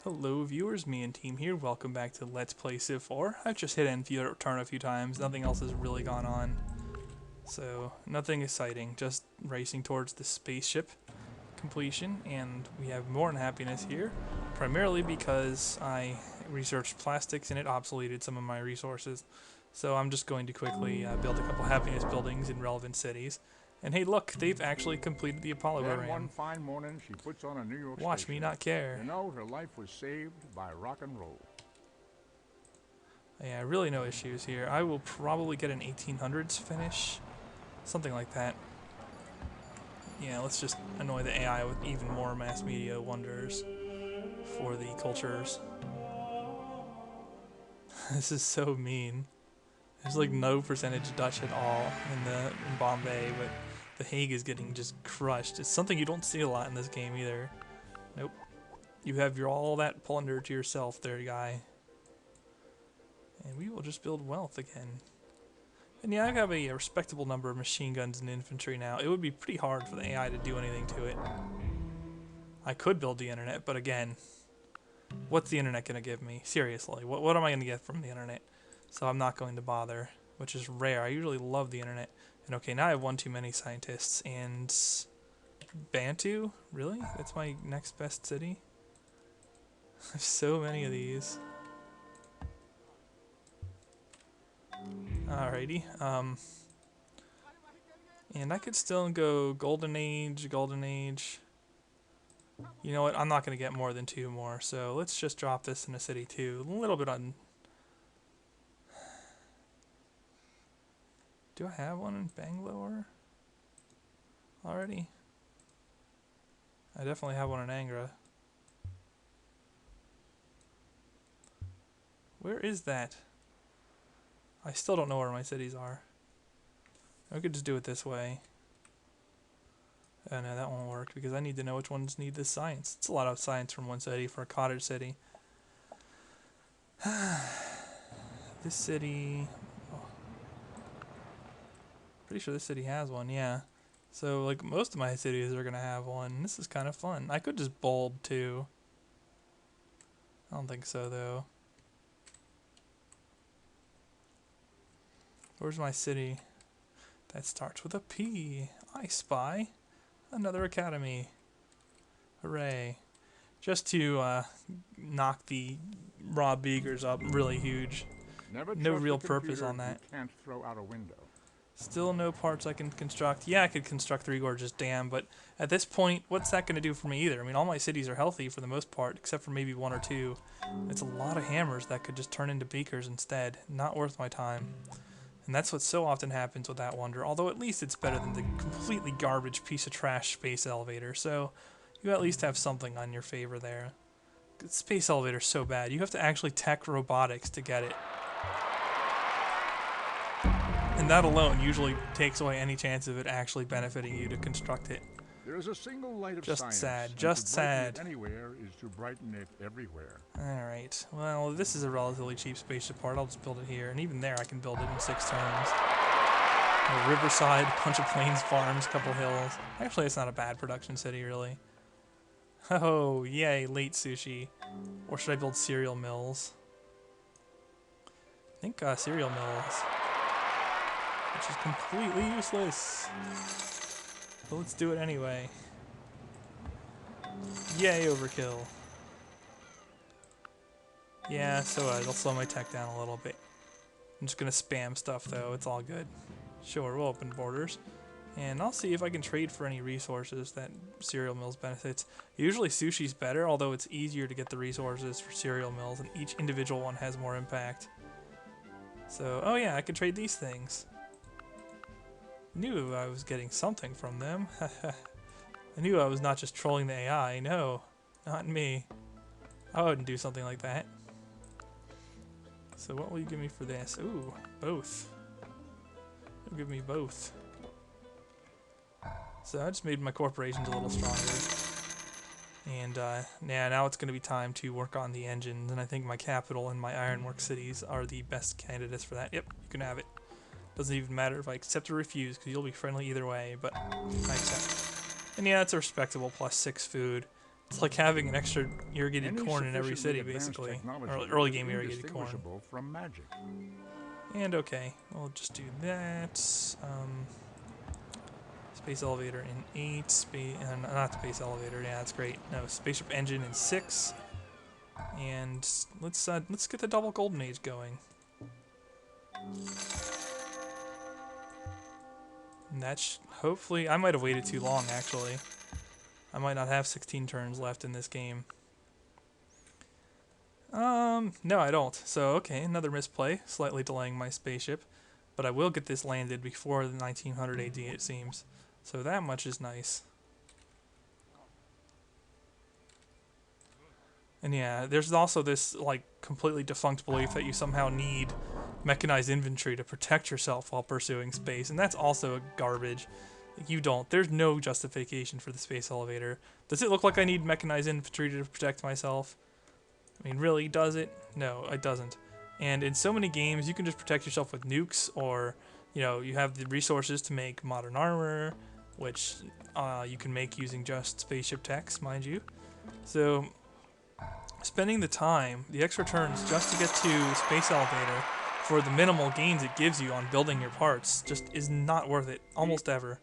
Hello viewers, me and team here, welcome back to Let's Play Civ 4. I've just hit end turn a few times, nothing else has really gone on. So, nothing exciting, just racing towards the spaceship completion, and we have more than happiness here, primarily because I researched plastics and it obsoleted some of my resources. So I'm just going to quickly build a couple happiness buildings in relevant cities. And hey look, they've actually completed the Apollo Then program. one fine morning, she puts on a New York Watch station. me not care. You know, her life was saved by rock and roll. Yeah, really no issues here. I will probably get an 1800s finish. Something like that. Yeah, let's just annoy the AI with even more mass media wonders for the cultures. This is so mean. There's like no percentage Dutch at all in Bombay, but The Hague is getting just crushed. It's something you don't see a lot in this game either. Nope. You have all that plunder to yourself there, guy. And we will just build wealth again. And yeah, I have a respectable number of machine guns and infantry now. It would be pretty hard for the AI to do anything to it. I could build the internet, but again, what's the internet going to give me? Seriously, what am I going to get from the internet? So I'm not going to bother, which is rare. I usually love the internet. And okay, now I have one too many scientists. And Bantu? Really? That's my next best city? I have so many of these. Alrighty. And I could still go Golden Age, Golden Age. You know what? I'm not going to get more than two more, so let's just drop this in a city too. A little bit on... Do I have one in Bangalore already? I definitely have one in Angra. Where is that? I still don't know where my cities are. I could just do it this way. Oh no, that won't work because I need to know which ones need this science. It's a lot of science from one city for a cottage city. This city... Oh. Pretty sure this city has one, yeah. So, like, most of my cities are going to have one. This is kind of fun. I could just bold, too. I don't think so, though. Where's my city? That starts with a P. I spy another academy. Hooray. Just to knock the raw beakers up really huge. Never No trust real a purpose computer on that. you can't throw out a window. Still no parts I can construct. Yeah, I could construct Three Gorges Dam, but at this point, what's that going to do for me either? I mean, all my cities are healthy for the most part, except for maybe one or two. It's a lot of hammers that could just turn into beakers instead. Not worth my time. And that's what so often happens with that wonder, although at least it's better than the completely garbage piece of trash space elevator, so you at least have something on your favor there. Space elevator's so bad, you have to actually tech robotics to get it. And that alone usually takes away any chance of it actually benefiting you to construct it. There is a single light of Just science. sad, And just to brighten sad. it anywhere is to brighten it everywhere. Alright, well, this is a relatively cheap spaceship part. I'll just build it here. And even there, I can build it in 6 turns. A riverside, a bunch of plains farms, a couple hills. Actually, it's not a bad production city, really. Oh, yay, late sushi. Or should I build cereal mills? I think cereal mills. Which is completely useless. But let's do it anyway. Yay, overkill. Yeah, so it'll slow my tech down a little bit. I'm just gonna spam stuff though, it's all good. Sure, we'll open borders. And I'll see if I can trade for any resources that cereal mills benefits. Usually sushi's better, although it's easier to get the resources for cereal mills, and each individual one has more impact. So, oh yeah, I can trade these things. Knew I was getting something from them. I knew I was not just trolling the AI. No, not me. I wouldn't do something like that. So what will you give me for this? Ooh, both. You'll give me both. So I just made my corporations a little stronger. And yeah, now it's going to be time to work on the engines, and I think my capital and my ironwork cities are the best candidates for that. Yep, you can have it. Doesn't even matter if I accept or refuse, because you'll be friendly either way, but I accept. And yeah, it's a respectable +6 food. It's like having an extra irrigated Any corn in every sufficiently city, advanced basically. technology Or early is game irrigated corn. indistinguishable from magic. And okay, we'll just do that. Space elevator in 8. Not space elevator. Yeah, that's great. No, spaceship engine in 6. And let's get the double golden age going. And that hopefully I might have waited too long actually. I might not have 16 turns left in this game. No, I don't. So, okay, another misplay, slightly delaying my spaceship. But I will get this landed before the 1900 AD, it seems. So that much is nice. And yeah, there's also this, like, completely defunct belief that you somehow need mechanized infantry to protect yourself while pursuing space. And that's also garbage. You don't. There's no justification for the space elevator. Does it look like I need mechanized infantry to protect myself? I mean, really, does it? No, it doesn't. And in so many games, you can just protect yourself with nukes, or, you know, you have the resources to make modern armor, which you can make using just spaceship techs, mind you. So, spending the time, the extra turns, just to get to space elevator for the minimal gains it gives you on building your parts just is not worth it, almost ever.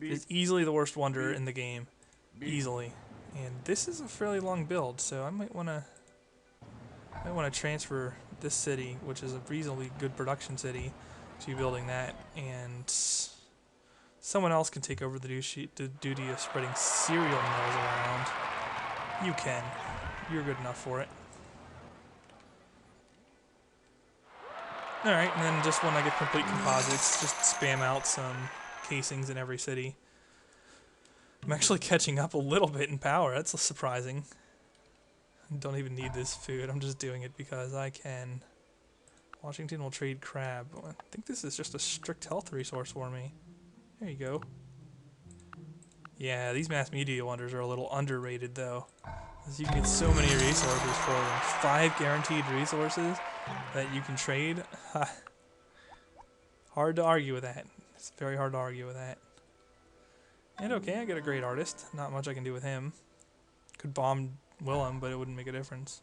It's easily the worst wonder in the game. Easily. And this is a fairly long build, so I might want to transfer this city, which is a reasonably good production city, to building that, and someone else can take over the duty of spreading cereal mills around. You can. You're good enough for it. Alright, and then just when I get complete composites, just spam out some casings in every city. I'm actually catching up a little bit in power. That's surprising. Don't even need this food. I'm just doing it because I can. Washington will trade crab. I think this is just a strict health resource for me. There you go. Yeah, these mass media wonders are a little underrated though. Because you can get so many resources for them. 5 guaranteed resources that you can trade. Hard to argue with that. It's very hard to argue with that. And okay, I got a great artist. Not much I can do with him. Could bomb Willem, but it wouldn't make a difference.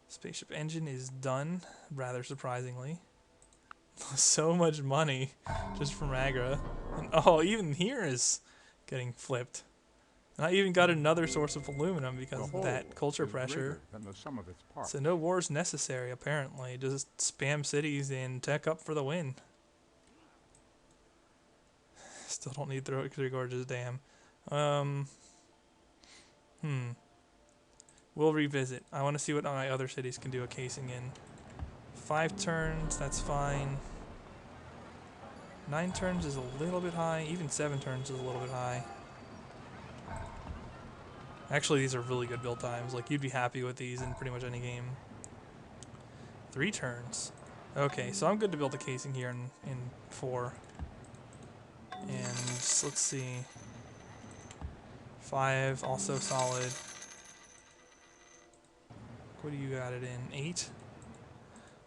Spaceship engine is done, rather surprisingly. So much money just from Agra. And oh, even here is getting flipped. And I even got another source of aluminum because of that culture pressure. Than the sum of its parts. So no wars necessary, apparently. Just spam cities and tech up for the win. Still don't need Three Gorges Dam. We'll revisit. I want to see what my other cities can do a casing in. 5 turns, that's fine. 9 turns is a little bit high. Even 7 turns is a little bit high. Actually, these are really good build times. Like, you'd be happy with these in pretty much any game. 3 turns. Okay, so I'm good to build a casing here in 4. And let's see. 5, also solid. What do you got it in? 8?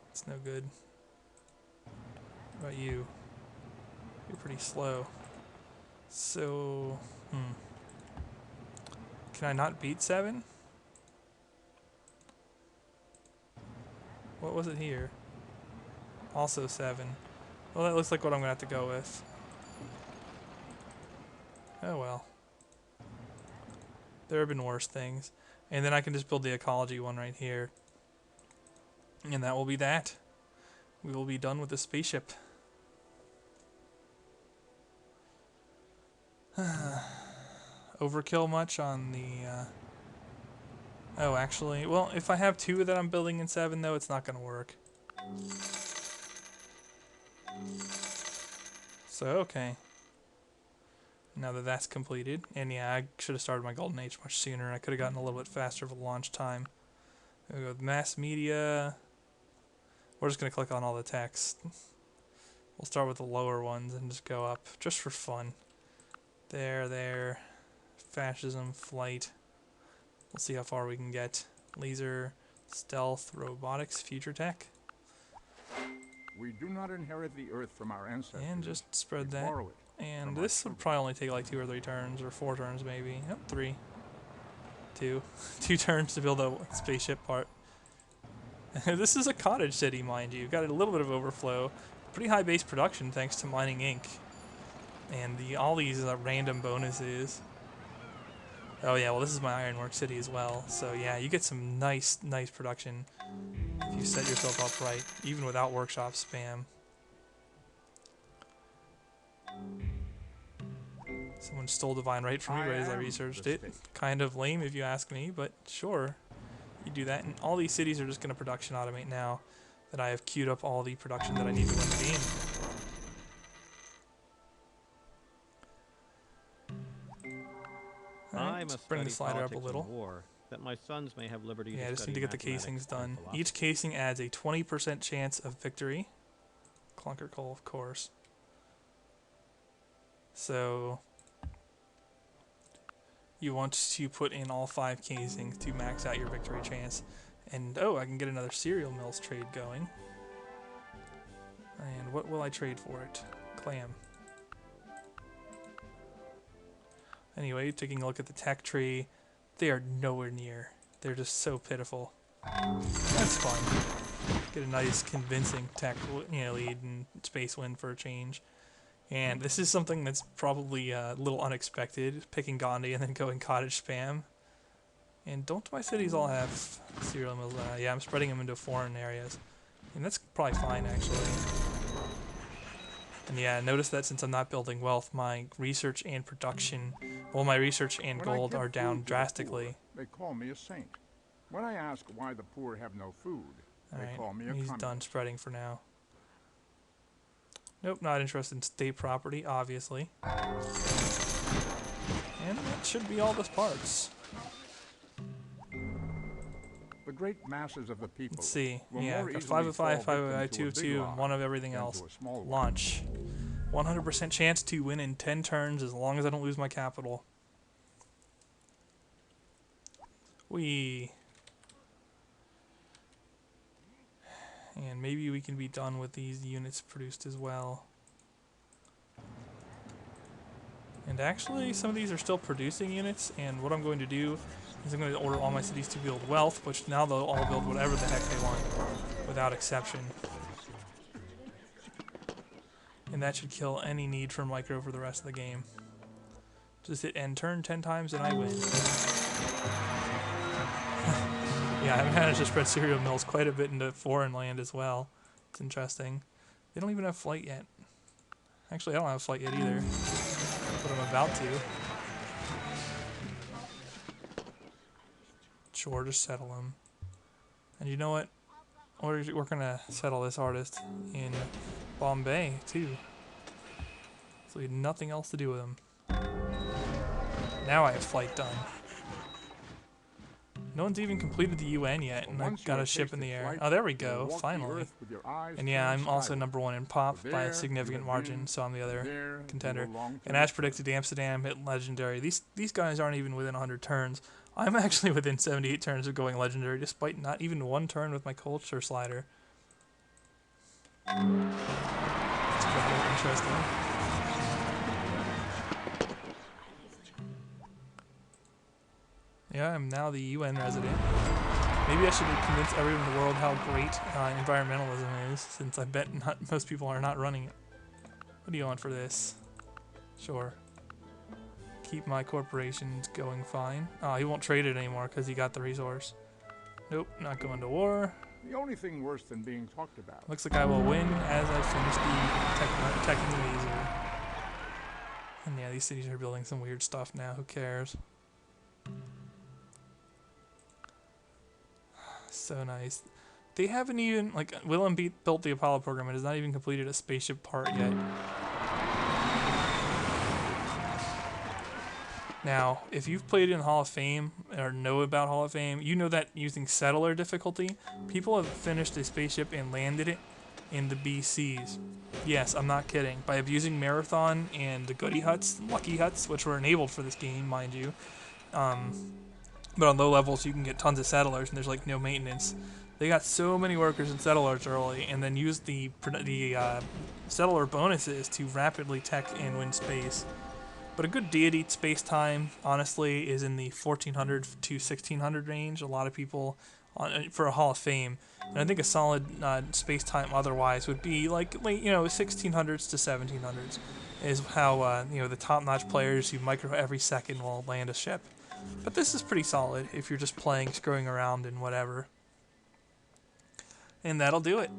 It's no good. What about you? You're pretty slow. So, can I not beat 7? What was it here? Also 7. Well, that looks like what I'm going to have to go with. Oh well. There have been worse things. And then I can just build the ecology one right here. And that will be that. We will be done with the spaceship. Overkill much on the... Oh, actually... Well, if I have 2 that I'm building in 7, though, it's not going to work. So, okay. Now that that's completed, and yeah, I should have started my golden age much sooner. I could have gotten a little bit faster of a launch time. We'll go with mass media. We're just going to click on all the text. We'll start with the lower ones and just go up, just for fun. There. Fascism, flight. We'll see how far we can get. Laser, stealth, robotics, future tech. We do not inherit the earth from our ancestors. And just spread we that. borrow it And from this our would probably only take like 2 or 3 turns, or 4 turns maybe. Yep, 3. too. 2 turns to build a spaceship part. This is a cottage city, mind you. Got a little bit of overflow. Pretty high base production thanks to mining ink. And all these random bonuses. Oh yeah, well this is my ironwork city as well. So yeah, you get some nice production if you set yourself up right, even without workshop spam. Someone stole divine right from me right as I researched it. Kind of lame if you ask me, but sure. You do that, and all these cities are just going to production automate now that I have queued up all the production that I need to win the game. Alright, let's bring the slider up a little. War, that my sons may have liberty Yeah, to I just need to get the casings done. Each philosophy. casing adds a 20% chance of victory. Clunker coal, of course. So you want to put in all 5 casings to max out your victory chance. And oh, I can get another cereal mills trade going. And what will I trade for it? Clam. Anyway, taking a look at the tech tree, they are nowhere near. They're just so pitiful. That's fun. Get a nice convincing tech lead and space win for a change. And this is something that's probably a little unexpected, picking Gandhi and then going cottage spam. And don't my cities all have cereal mills? Yeah, I'm spreading them into foreign areas. And that's probably fine, actually. And yeah, notice that since I'm not building wealth, my research and production, well, my research and gold are down drastically. They call me a saint. When I ask why the poor have no food, they call me a He's communist. done spreading for now. Nope, not interested in state property, obviously. And that should be all the parts. The great masses of the people. Let's see. will Yeah, more got easily 5 of 5, fall 5 of victim 5, to 2 a of big 2, lie and 1 of everything than else. to a small one. Launch. 100% chance to win in 10 turns as long as I don't lose my capital. Whee. And maybe we can be done with these units produced as well. And actually, some of these are still producing units, and what I'm going to do is I'm going to order all my cities to build wealth, which now they'll all build whatever the heck they want, without exception. And that should kill any need for micro for the rest of the game. Just hit end turn 10 times and I win. Yeah, I managed to spread cereal mills quite a bit into foreign land as well. It's interesting. They don't even have flight yet. Actually, I don't have flight yet either. But I'm about to. Sure, just settle them. And you know what? We're gonna settle this artist in Bombay too. So we had nothing else to do with him. Now I have flight done. No one's even completed the UN yet, and I've got a ship in the air. Oh, there we go, finally. And yeah, I'm also #1 in pop by a significant margin, so I'm the other contender. And as predicted, Amsterdam hit legendary. These guys aren't even within 100 turns. I'm actually within 78 turns of going legendary, despite not even 1 turn with my culture slider. It's quite interesting. Yeah, I'm now the UN resident. Maybe I should convince everyone in the world how great environmentalism is, since I bet most people are not running it. What do you want for this? Sure. Keep my corporations going fine. Oh, he won't trade it anymore because he got the resource. Nope, not going to war. The only thing worse than being talked about. Looks like I will win as I finish the tech laser. And yeah, these cities are building some weird stuff now. Who cares? So nice. They haven't even, like, Willem built the Apollo program and has not even completed a spaceship part yet. Now, if you've played in Hall of Fame or know about Hall of Fame, you know that using settler difficulty, people have finished a spaceship and landed it in the BCs. Yes, I'm not kidding. By abusing Marathon and the Goody Huts, Lucky Huts, which were enabled for this game, mind you. But on low levels, you can get tons of settlers, and there's like no maintenance. They got so many workers and settlers early, and then used the settler bonuses to rapidly tech and win space. But a good deity space time, honestly, is in the 1400 to 1600 range. A lot of people for a Hall of Fame, and I think a solid space time otherwise would be like late, 1600s to 1700s, is how the top-notch players who micro every second will land a ship. But this is pretty solid if you're just playing, screwing around, and whatever. And that'll do it.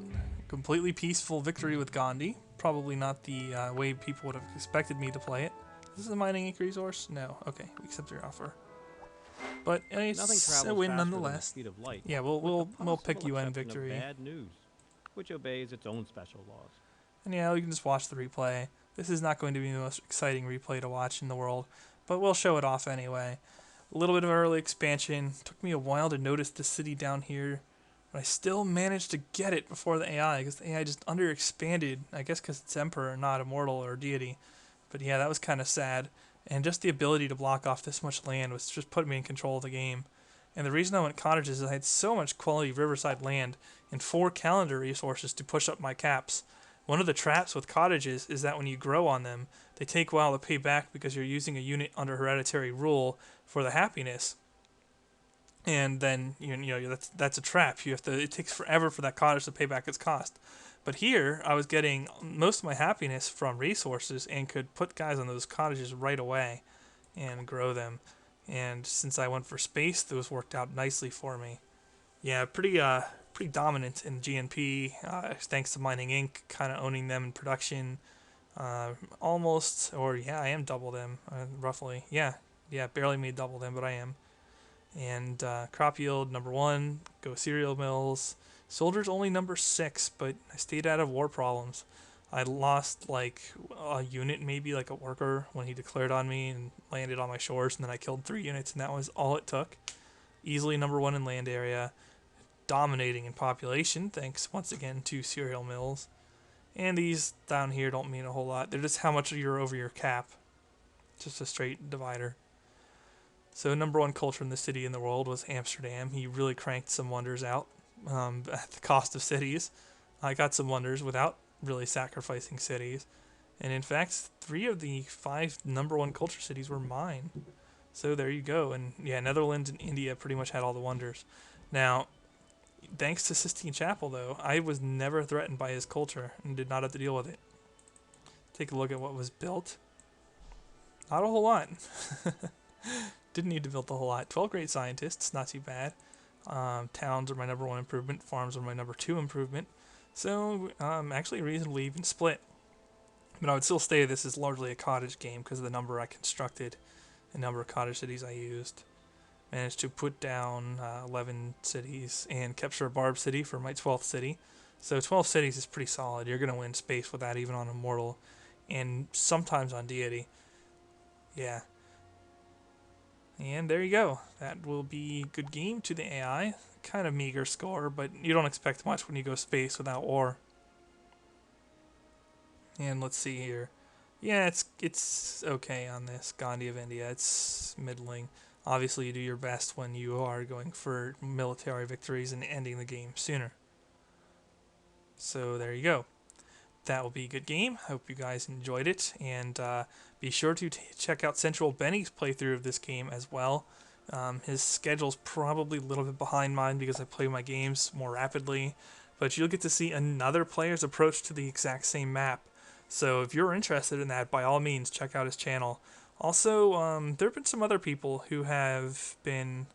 Completely peaceful victory with Gandhi. Probably not the way people would have expected me to play it. Is this a mining ink resource? No. Okay, we accept your offer. But Nothing it's travels a win faster than the nonetheless. speed of light. Yeah, with we'll the pick possible UN exception of victory. bad news, which obeys its own special laws. And yeah, you can just watch the replay. This is not going to be the most exciting replay to watch in the world, but we'll show it off anyway. A little bit of early expansion. Took me a while to notice the city down here, but I still managed to get it before the AI, because the AI just underexpanded, I guess because it's Emperor, not Immortal or Deity. But yeah, that was kind of sad. And just the ability to block off this much land was just putting me in control of the game. And the reason I went cottages is I had so much quality riverside land and 4 calendar resources to push up my caps. One of the traps with cottages is that when you grow on them, they take a while to pay back because you're using a unit under hereditary rule for the happiness. And then that's a trap. It takes forever for that cottage to pay back its cost. But here I was getting most of my happiness from resources and could put guys on those cottages right away and grow them. And since I went for space, those worked out nicely for me. Yeah, pretty dominant in GNP, thanks to Mining Inc. kind of owning them in production. Almost, or yeah, I am double them, roughly. Yeah, barely made double them, but I am. And crop yield number 1, go cereal mills. Soldiers only number 6, but I stayed out of war problems. I lost like a unit, maybe like a worker, when he declared on me and landed on my shores, and then I killed 3 units, and that was all it took. Easily number 1 in land area, dominating in population, thanks once again to cereal mills. And these down here don't mean a whole lot. They're just how much you're over your cap. Just a straight divider. So number 1 culture in the city in the world was Amsterdam. He really cranked some wonders out at the cost of cities. I got some wonders without really sacrificing cities. And in fact, 3 of the 5 number 1 culture cities were mine. So there you go. And yeah, Netherlands and India pretty much had all the wonders. Now, thanks to Sistine Chapel, though, I was never threatened by his culture and did not have to deal with it. Take a look at what was built. Not a whole lot. Didn't need to build a whole lot. 12 great scientists, not too bad. Towns are my number 1 improvement. Farms are my number 2 improvement. So, actually reasonably even split. But I would still say this is largely a cottage game because of the number I constructed and number of cottage cities I used. Managed to put down 11 cities and capture a Barb city for my 12th city. So 12 cities is pretty solid. You're going to win space with that even on Immortal and sometimes on Deity. Yeah. And there you go. That will be good game to the AI. Kind of meager score, but you don't expect much when you go space without war. And let's see here. Yeah, it's okay on this Gandhi of India. It's middling. Obviously, you do your best when you are going for military victories and ending the game sooner. So there you go. That will be a good game. I hope you guys enjoyed it. And be sure to check out Central Benny's playthrough of this game as well. His schedule's probably a little bit behind mine because I play my games more rapidly. But you'll get to see another player's approach to the exact same map. So if you're interested in that, by all means, check out his channel. Also, there have been some other people who have been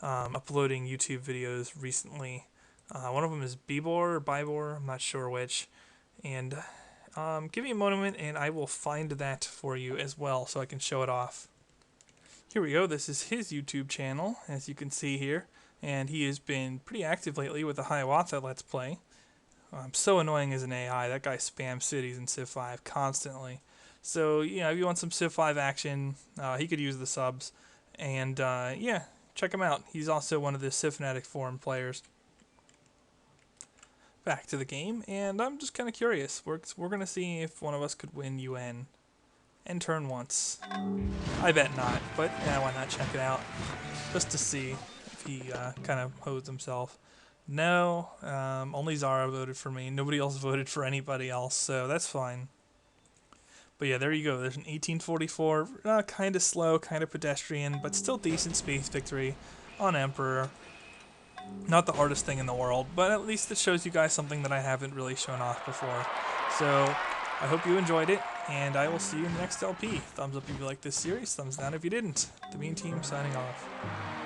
uploading YouTube videos recently. One of them is Bibor or Bibor, I'm not sure which. And give me a moment and I will find that for you as well so I can show it off. Here we go. This is his YouTube channel, as you can see here. And he has been pretty active lately with the Hiawatha Let's Play. So annoying as an AI. That guy spams cities in Civ 5 constantly. So, yeah, if you want some Civ 5 action, he could use the subs. And, yeah, check him out. He's also one of the Civ Fanatic Forum players. Back to the game, and I'm just kind of curious. We're going to see if one of us could win UN. And turn once. I bet not, but yeah, why not check it out? Just to see if he kind of hosed himself. No, only Zara voted for me. Nobody else voted for anybody else, so that's fine. But yeah, there you go. There's an 1844, kind of slow, kind of pedestrian, but still decent space victory on Emperor. Not the hardest thing in the world, but at least it shows you guys something that I haven't really shown off before. So I hope you enjoyed it, and I will see you in the next LP. Thumbs up if you liked this series, thumbs down if you didn't. The Mean Team signing off.